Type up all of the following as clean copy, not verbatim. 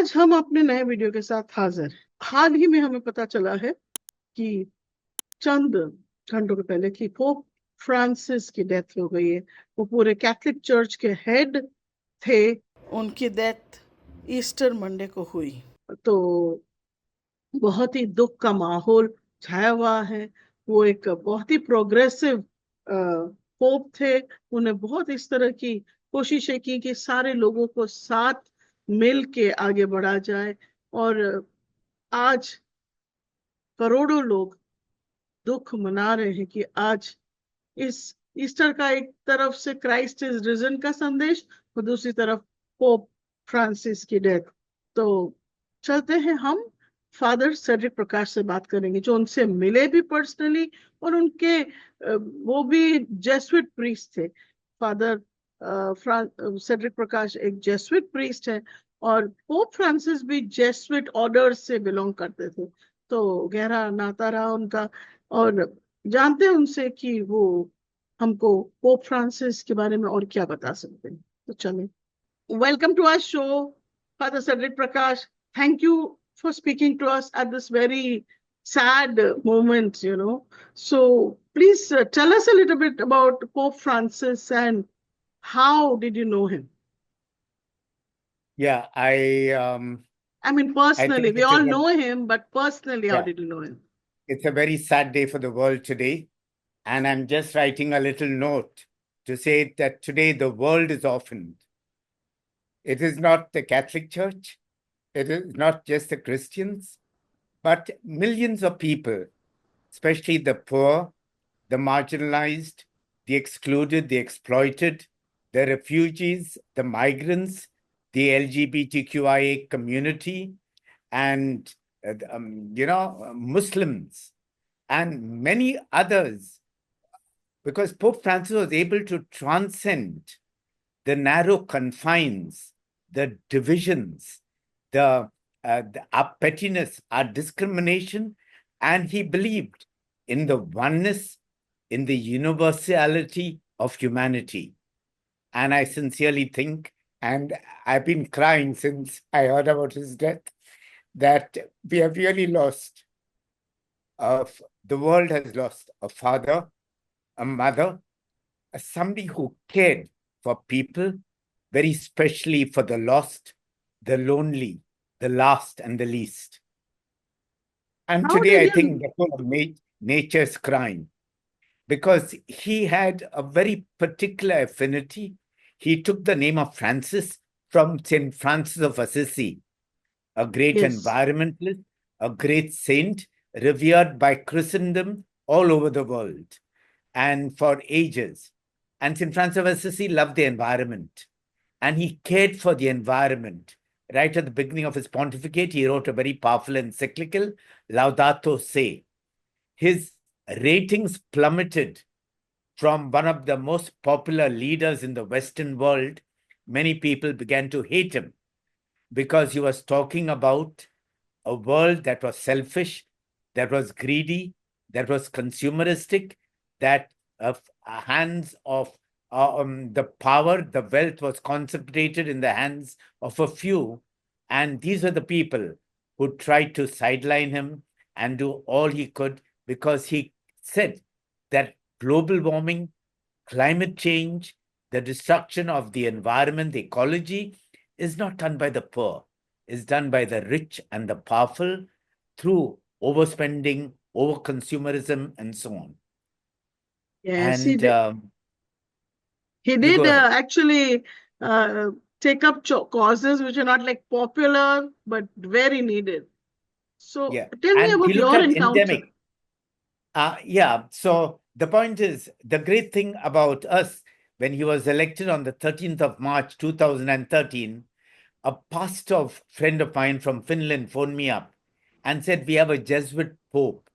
आज हम अपने नए वीडियो के साथ हाजिर। हाल ही में हमें पता चला है कि चंद घंटों के पहले कि पोप फ्रांसिस की डेथ हो गई है। वो पूरे कैथोलिक चर्च के हेड थे। उनकी डेथ ईस्टर मंडे को हुई, तो बहुत ही दुख का माहौल छाया हुआ है। वो एक बहुत ही प्रोग्रेसिव पोप थे। उन्हें बहुत इस तरह की कोशिशें की कि सारे लोगों को साथ मिल के आगे बढ़ा जाए। और आज करोड़ों लोग दुख मना रहे हैं कि आज इस ईस्टर का एक तरफ से क्राइस्ट इज रिजन का संदेश और दूसरी तरफ पोप फ्रांसिस की डेथ। तो चलते हैं, हम फादर सेड्रिक प्रकाश से बात करेंगे, जो उनसे मिले भी पर्सनली, और उनके वो भी जेसुइट प्रीस्ट थे। फादर सेड्रिक प्रकाश एक जेसुइट प्रीस्ट है, और पोप फ्रांसिस भी जेसुइट ऑर्डर से बिलोंग करते थे। तो गहरा नाता रहा उनका, और जानते हैं उनसे कि वो हमको पोप फ्रांसिस के बारे में और क्या बता सकते हैं। तो चलिए, welcome to our show, father Cedric Prakash. Thank you for speaking to us at this very sad moment, So please tell us a little bit about Pope Francis and how did you know him? Yeah, I mean, I personally, think we all know him, but personally, how did you know him? it's a very sad day for the world today. And I'm just writing a little note to say that today the world is orphaned. It is not the Catholic Church. It is not just the Christians, but millions of people, especially the poor, the marginalized, the excluded, the exploited, the refugees, the migrants, the LGBTQIA community, and Muslims, and many others, because Pope Francis was able to transcend the narrow confines, the divisions, our pettiness, our discrimination, and he believed in the oneness, in the universality of humanity. And I sincerely think, and I've been crying since I heard about his death, that we have really lost, the world has lost a father, a mother, somebody who cared for people, very specially for the lost, the lonely, the last, and the least. And How today, did I you? think the whole of nature's crying, because he had a very particular affinity. He took the name of Francis from St. Francis of Assisi, a great Yes. environmentalist, a great saint, revered by Christendom all over the world and for ages. And St. Francis of Assisi loved the environment, and he cared for the environment. Right at the beginning of his pontificate, he wrote a very powerful encyclical, Laudato Si. His ratings plummeted from one of the most popular leaders in the Western world. Many people began to hate him because he was talking about a world that was selfish, that was greedy, that was consumeristic, that hands of the power, the wealth was concentrated in the hands of a few. And these are the people who tried to sideline him and do all he could, because he said that global warming, climate change, the destruction of the environment, the ecology, is not done by the poor, is done by the rich and the powerful through overspending, over-consumerism, and so on. Yes, he And did. He you did go ahead. actually uh, take up causes which are not like popular, but very needed. So Yeah. tell me And about you look your at encounter. endemic. Yeah. So the point is, the great thing about us, when he was elected on the 13th of March, 2013, a pastor friend of mine from Finland phoned me up and said, we have a Jesuit Pope.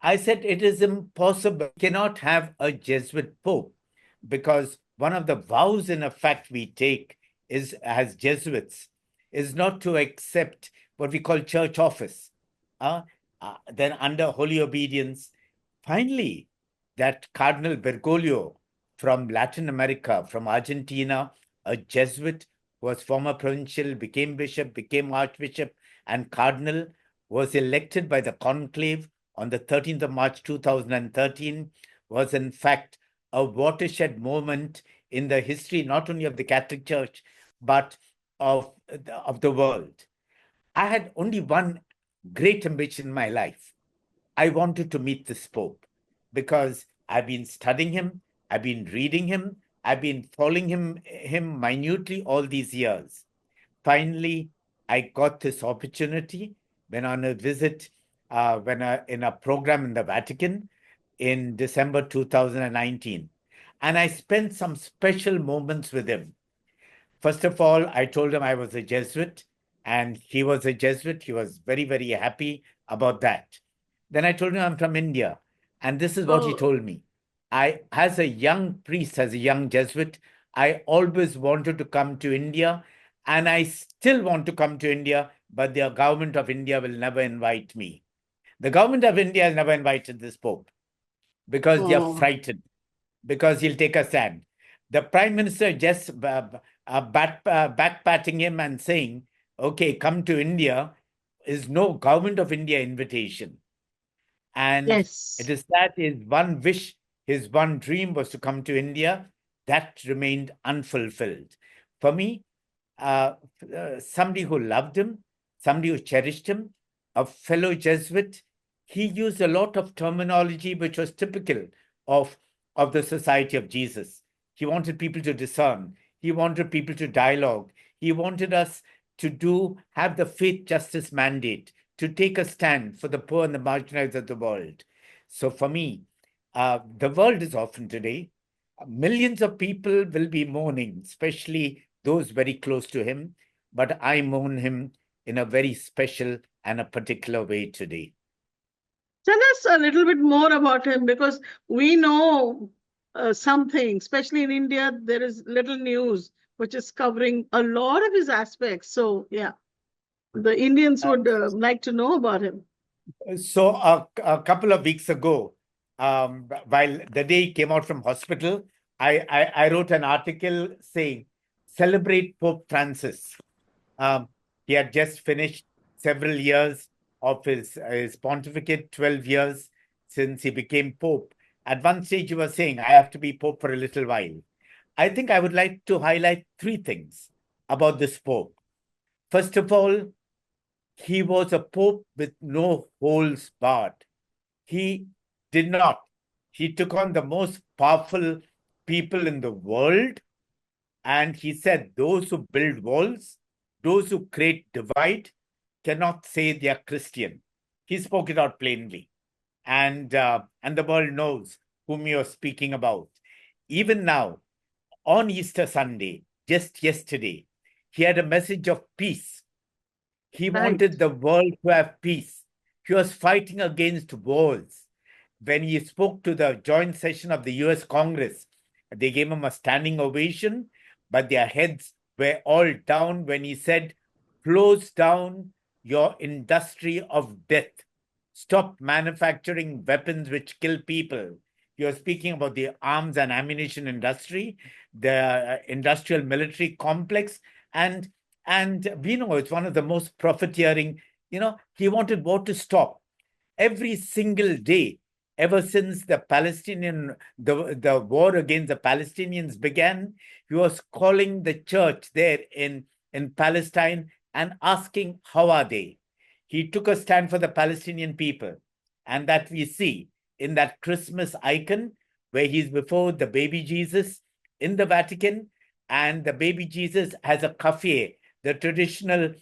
I said, it is impossible. We cannot have a Jesuit Pope, because one of the vows, in effect, we take is, as Jesuits, is not to accept what we call church office. Then under holy obedience, finally, that Cardinal Bergoglio from Latin America, from Argentina, a Jesuit was former provincial, became bishop, became archbishop, and cardinal, was elected by the conclave on the 13th of March 2013, was in fact a watershed moment in the history not only of the Catholic Church, but of the world. I had only one great ambition in my life. I wanted to meet this Pope because I've been studying him, I've been reading him, I've been following him minutely all these years. Finally, I got this opportunity when on a visit, in a program in the Vatican in December 2019. And I spent some special moments with him. First of all, I told him I was a Jesuit, and he was a Jesuit. He was very, very happy about that. Then I told him I'm from India, and this is what he Oh, told me. As a young priest, as a young Jesuit, I always wanted to come to India, and I still want to come to India, but the government of India will never invite me. The government of India has never invited this Pope because they are oh, frightened, because he'll take a stand. The Prime Minister just back-patting him and saying, okay, come to India, is no government of India invitation. And it yes. is that his one wish, his one dream was to come to India. That remained unfulfilled. For me, somebody who loved him, somebody who cherished him, a fellow Jesuit, he used a lot of terminology which was typical of the Society of Jesus. He wanted people to discern. He wanted people to dialogue. He wanted us to have the faith justice mandate, to take a stand for the poor and the marginalized of the world. So for me, the world is orphaned today. Millions of people will be mourning, especially those very close to him. But I mourn him in a very special and a particular way today. Tell us a little bit more about him, because we know something, especially in India, there is little news which is covering a lot of his aspects. So, yeah, the Indians Uh, would like to know about him. so a couple of weeks ago, while the day he came out from hospital, I wrote an article saying, celebrate Pope Francis. He had just finished several years of his pontificate, 12 years since he became Pope. At one stage, he was saying, I have to be Pope for a little while. I think I would like to highlight three things about this Pope. First of all, he was a Pope with no holes barred. He did not. He took on the most powerful people in the world, and he said, those who build walls, those who create divide, cannot say they are Christian. He spoke it out plainly. And the world knows whom you're speaking about. Even now, on Easter Sunday, just yesterday, he had a message of peace. He Right. wanted the world to have peace. He was fighting against wars. When he spoke to the joint session of the US Congress, they gave him a standing ovation, but their heads were all down when he said, close down your industry of death. Stop manufacturing weapons which kill people. You're speaking about the arms and ammunition industry, the industrial military complex, and we know it's one of the most profiteering. He wanted war to stop every single day ever since the war against the Palestinians began. He was calling the church there in Palestine and asking, how are they? He took a stand for the Palestinian people, and that we see in that Christmas icon where he's before the baby Jesus in the Vatican, and the baby Jesus has a kafir, the traditional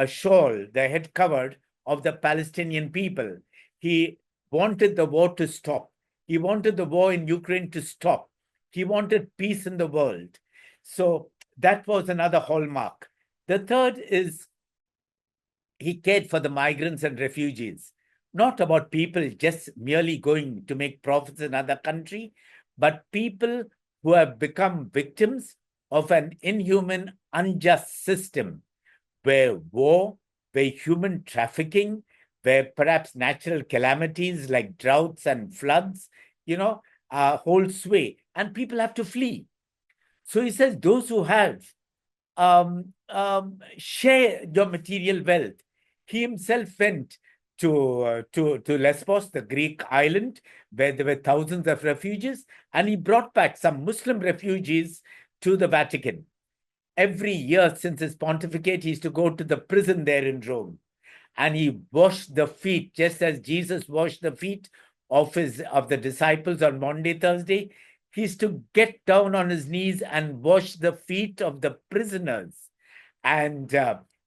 shawl, the head covered of the Palestinian people. He wanted the war to stop. He wanted the war in Ukraine to stop. He wanted peace in the world. So that was another hallmark. The third is he cared for the migrants and refugees, not about people just merely going to make profits in another country, but people who have become victims of an inhuman, unjust system where war, where human trafficking, where perhaps natural calamities like droughts and floods, hold sway, and people have to flee. So he says, those who have share your material wealth. He himself went to Lesbos, the Greek island, where there were thousands of refugees, and he brought back some Muslim refugees to the Vatican. Every year since his pontificate, he used to go to the prison there in Rome, and he washed the feet, just as Jesus washed the feet of the disciples on Maundy Thursday. He used to get down on his knees and wash the feet of the prisoners. And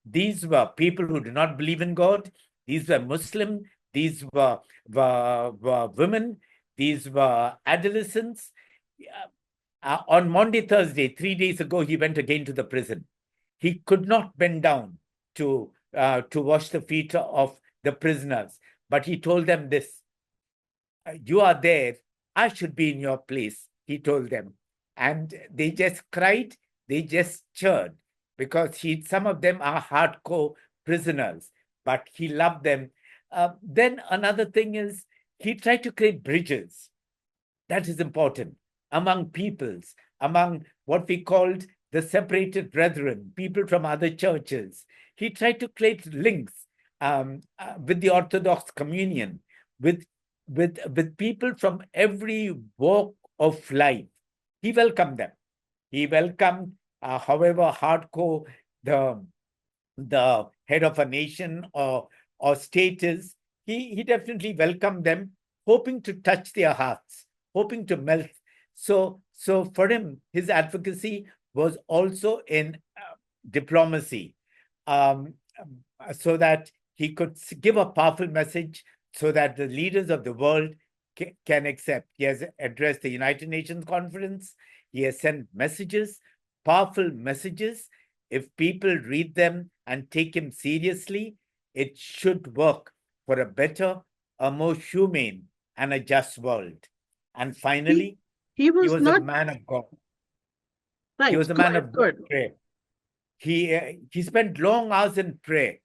these were people who do not believe in God. These were Muslim. These were women. These were adolescents. On Maundy Thursday, 3 days ago, he went again to the prison. He could not bend down to wash the feet of the prisoners, but he told them this: "You are there. I should be in your place," he told them. And they just cried. They just cheered, because some of them are hardcore prisoners, but he loved them. Then another thing is, he tried to create bridges. That is important among peoples, among what we called the separated brethren, people from other churches. He tried to create links with the Orthodox communion, with people from every walk of life. He welcomed them. He welcomed, however hardcore the head of a nation or state is. He definitely welcomed them, hoping to touch their hearts, hoping to melt. So for him, his advocacy was also in diplomacy, so that he could give a powerful message, so that the leaders of the world can accept. He has addressed the United Nations conference. He has sent messages, powerful messages. If people read them and take him seriously, it should work for a better, a more humane, and a just world. And finally, he was a man of God. Right. He was a man of God. Prayer. He spent long hours in prayer,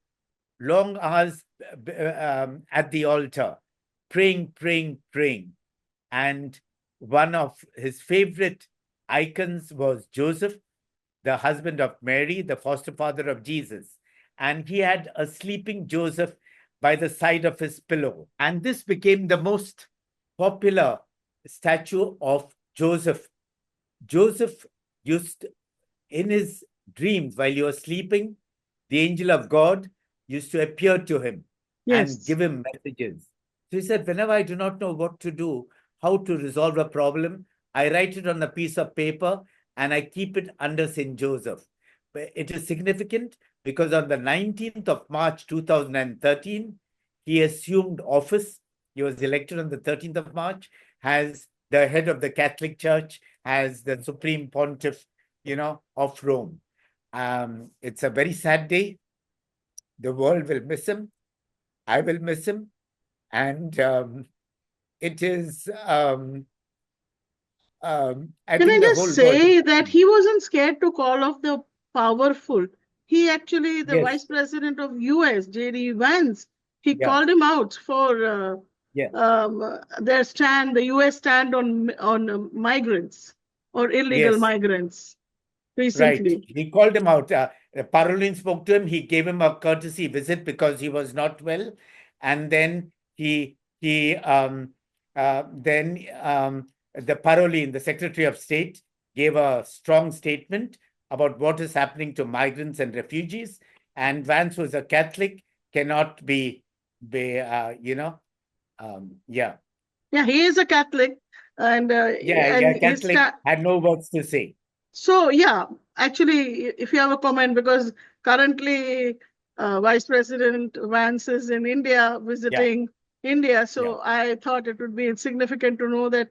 long hours at the altar, praying. And one of his favorite icons was Joseph, the husband of Mary, the foster father of Jesus. And he had a sleeping Joseph by the side of his pillow. And this became the most popular statue of Joseph. Joseph used, in his dreams while he was sleeping, the angel of God used to appear to him and give him messages. So he said, whenever I do not know what to do, how to resolve a problem, I write it on a piece of paper and I keep it under St. Joseph. But it is significant because on the 19th of March 2013, he assumed office. He was elected on the 13th of March, as the head of the Catholic Church, as the Supreme Pontiff, of Rome. It's a very sad day. The world will miss him. I will miss him. And it is, Can I just say that he wasn't scared to call off the powerful. He actually, the Vice President of US, J.D. Vance, he called him out for their stand, the US stand on migrants or illegal migrants recently. Right. He called him out. Parolin spoke to him. He gave him a courtesy visit because he was not well. And then the Parolin, the Secretary of State, gave a strong statement about what is happening to migrants and refugees. And Vance was a Catholic, cannot be Yeah, he is a Catholic. And Catholic had no words to say. So, actually, if you have a comment, because currently Vice President Vance is in India visiting India. So I thought it would be significant to know that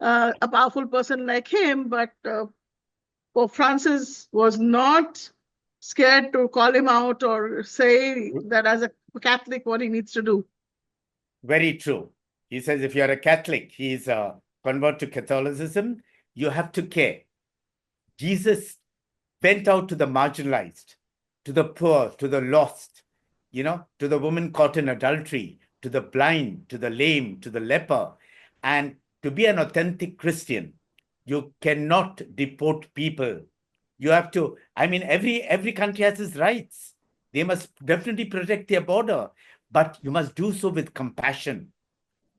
a powerful person like him, but Pope Francis was not scared to call him out or say that as a Catholic what he needs to do. Very true. He says if you're a Catholic, he's a convert to Catholicism, you have to care. Jesus went out to the marginalized, to the poor, to the lost, to the woman caught in adultery, to the blind, to the lame, to the leper. And to be an authentic Christian, you cannot deport people You have to, I mean, every country has its rights. They must definitely protect their border, but you must do so with compassion.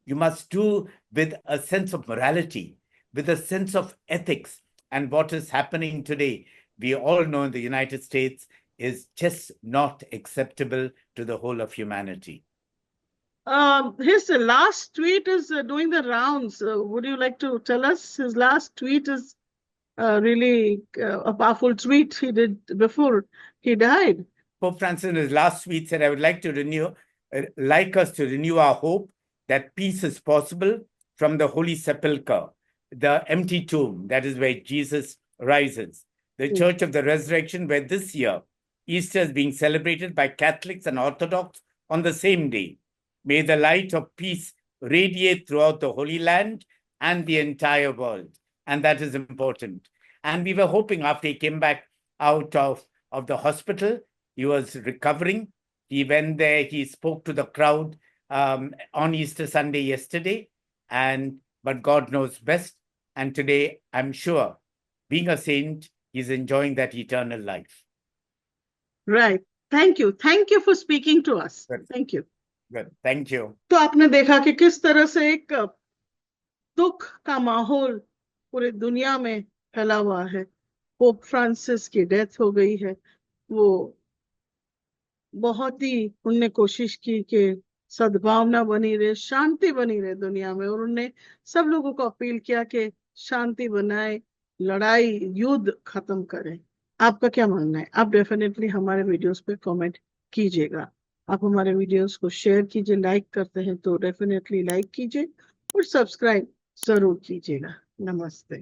You must do with a sense of morality, with a sense of ethics. And what is happening today, we all know in the United States, is just not acceptable to the whole of humanity. His last tweet is doing the rounds. Would you like to tell us? His last tweet is really a powerful tweet he did before he died. Pope Francis in his last tweet said, I would like us to renew our hope that peace is possible from the Holy Sepulchre, the empty tomb, that is where Jesus rises, the Church of the Resurrection, where this year Easter is being celebrated by Catholics and Orthodox on the same day. May the light of peace radiate throughout the Holy Land and the entire world. And that is important. And we were hoping after he came back out of the hospital, he was recovering. He went there, he spoke to the crowd on Easter Sunday yesterday, but God knows best. And today, I'm sure, being a saint, he's enjoying that eternal life. Right. Thank you. Thank you for speaking to us. Good. Thank you. Good. Thank you. तो आपने देखा कि किस तरह से एक दुख का माहौल पूरी दुनिया में फैला हुआ है। पोप फ्रांसिस की डेथ हो गई है। वो बहुत ही उनने कोशिश की कि सद्भावना बनी रहे, शांति बनी रहे दुनिया में, और उन्होंने सब लोगों को अपील किया कि शांति बनाए, लड़ाई युद्ध खत्म करें। आपका क्या मानना है? आप डेफिनेटली हमारे वीडियोस पे कमेंट कीजिएगा। आप हमारे वीडियोस को शेयर कीजिए, लाइक करते हैं तो डेफिनेटली लाइक कीजिए और सब्सक्राइब जरूर कीजिएगा। नमस्ते।